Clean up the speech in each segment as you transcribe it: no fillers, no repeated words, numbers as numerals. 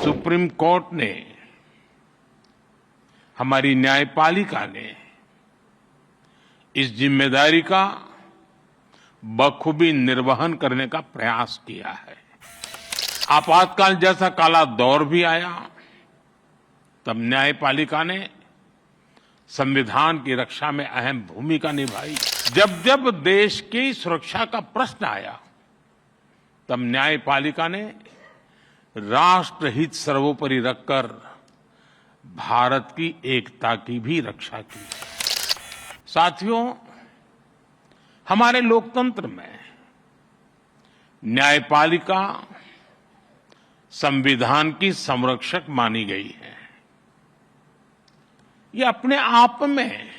Supreme court ने, हमारी न्यायपालिका ने इस जिम्मेदारी का बखूबी निर्वहन करने का प्रयास किया है। आपातकाल जैसा काला दौर भी आया, तब न्यायपालिका ने संविधान की रक्षा में अहम भूमिका निभाई। जब जब देश की सुरक्षा का प्रश्न आया, तब न्यायपालिका ने राष्ट्रहित सर्वोपरि रखकर भारत की एकता की भी रक्षा की। साथियों, हमारे लोकतंत्र में न्यायपालिका संविधान की संरक्षक मानी गई है। ये अपने आप में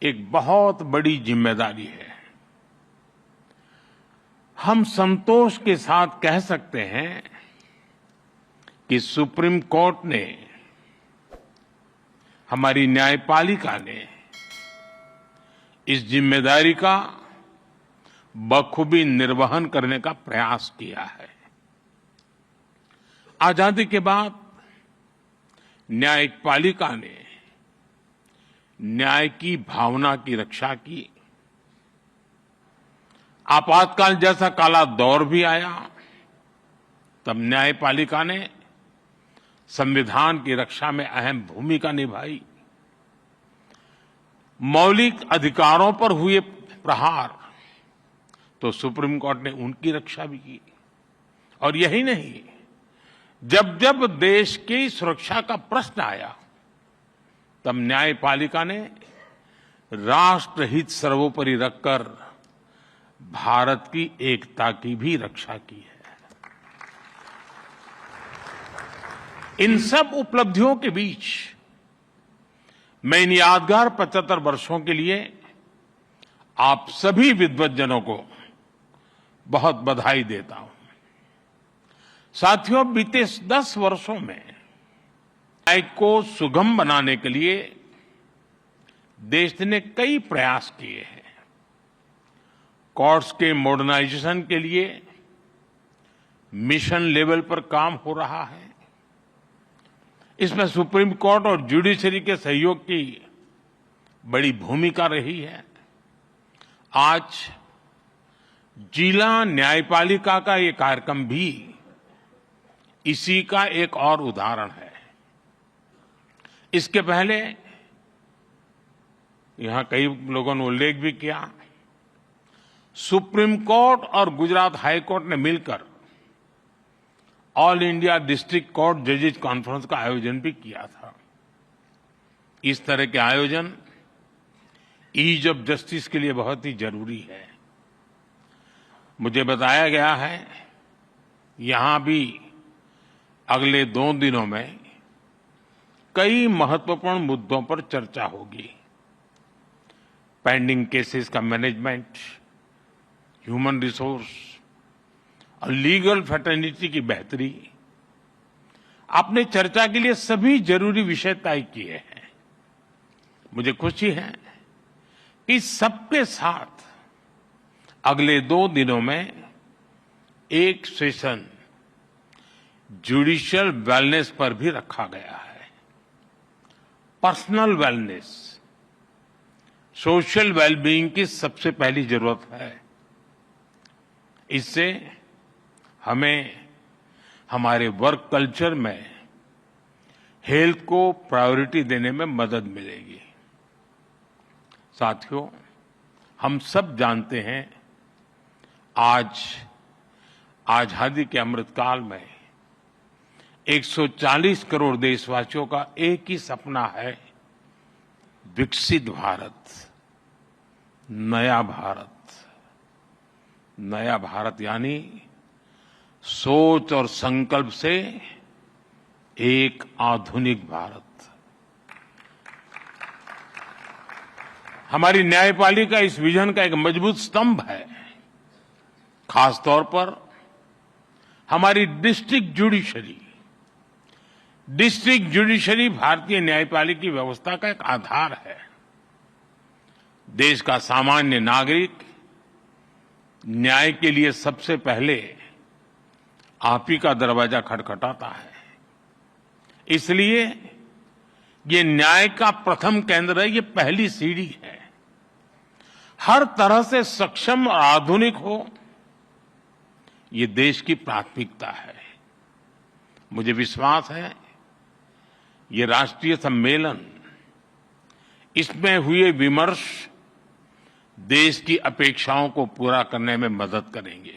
एक बहुत बड़ी जिम्मेदारी है। हम संतोष के साथ कह सकते हैं कि सुप्रीम कोर्ट ने, हमारी न्यायपालिका ने इस जिम्मेदारी का बखूबी निर्वहन करने का प्रयास किया है। आजादी के बाद न्यायपालिका ने न्याय की भावना की रक्षा की। आपातकाल जैसा काला दौर भी आया, तब न्यायपालिका ने संविधान की रक्षा में अहम भूमिका निभाई। मौलिक अधिकारों पर हुए प्रहार, तो सुप्रीम कोर्ट ने उनकी रक्षा भी की। और यही नहीं, जब जब देश की सुरक्षा का प्रश्न आया, तब न्यायपालिका ने राष्ट्रहित सर्वोपरि रखकर भारत की एकता की भी रक्षा की है। इन सब उपलब्धियों के बीच मैं इन यादगार 75 वर्षों के लिए आप सभी विद्वज्जनों को बहुत बधाई देता हूं। साथियों, बीते 10 वर्षों में न्याय को सुगम बनाने के लिए देश ने कई प्रयास किए हैं। कोर्ट्स के मॉडर्नाइजेशन के लिए मिशन लेवल पर काम हो रहा है। इसमें सुप्रीम कोर्ट और जुडिशरी के सहयोग की बड़ी भूमिका रही है। आज जिला न्यायपालिका का ये कार्यक्रम भी इसी का एक और उदाहरण है। इसके पहले यहां कई लोगों ने उल्लेख भी किया, सुप्रीम कोर्ट और गुजरात हाई कोर्ट ने मिलकर ऑल इंडिया डिस्ट्रिक्ट कोर्ट जजेज कॉन्फ्रेंस का आयोजन भी किया था। इस तरह के आयोजन ईज ऑफ जस्टिस के लिए बहुत ही जरूरी है। मुझे बताया गया है, यहां भी अगले 2 दिनों में कई महत्वपूर्ण मुद्दों पर चर्चा होगी। पेंडिंग केसेस का मैनेजमेंट, ह्यूमन रिसोर्स और लीगल फैटर्निटी की बेहतरी। आपने चर्चा के लिए सभी जरूरी विषय तय किए हैं। मुझे खुशी है कि सबके साथ अगले 2 दिनों में एक सेशन जुडिशियल वेलनेस पर भी रखा गया है। पर्सनल वेलनेस, सोशल वेलबीइंग की सबसे पहली जरूरत है। इससे हमें हमारे वर्क कल्चर में हेल्थ को प्रायोरिटी देने में मदद मिलेगी। साथियों, हम सब जानते हैं, आज आजादी के अमृतकाल में 140 करोड़ देशवासियों का एक ही सपना है, विकसित भारत, नया भारत। नया भारत यानी सोच और संकल्प से एक आधुनिक भारत। हमारी न्यायपालिका इस विजन का एक मजबूत स्तंभ है। खासतौर पर हमारी डिस्ट्रिक्ट जुडिशरी भारतीय न्यायपालिका की व्यवस्था का एक आधार है। देश का सामान्य नागरिक न्याय के लिए सबसे पहले आप ही का दरवाजा खटखटाता है। इसलिए ये न्याय का प्रथम केंद्र है, ये पहली सीढ़ी है। हर तरह से सक्षम और आधुनिक हो, ये देश की प्राथमिकता है। मुझे विश्वास है ये राष्ट्रीय सम्मेलन, इसमें हुए विमर्श देश की अपेक्षाओं को पूरा करने में मदद करेंगे।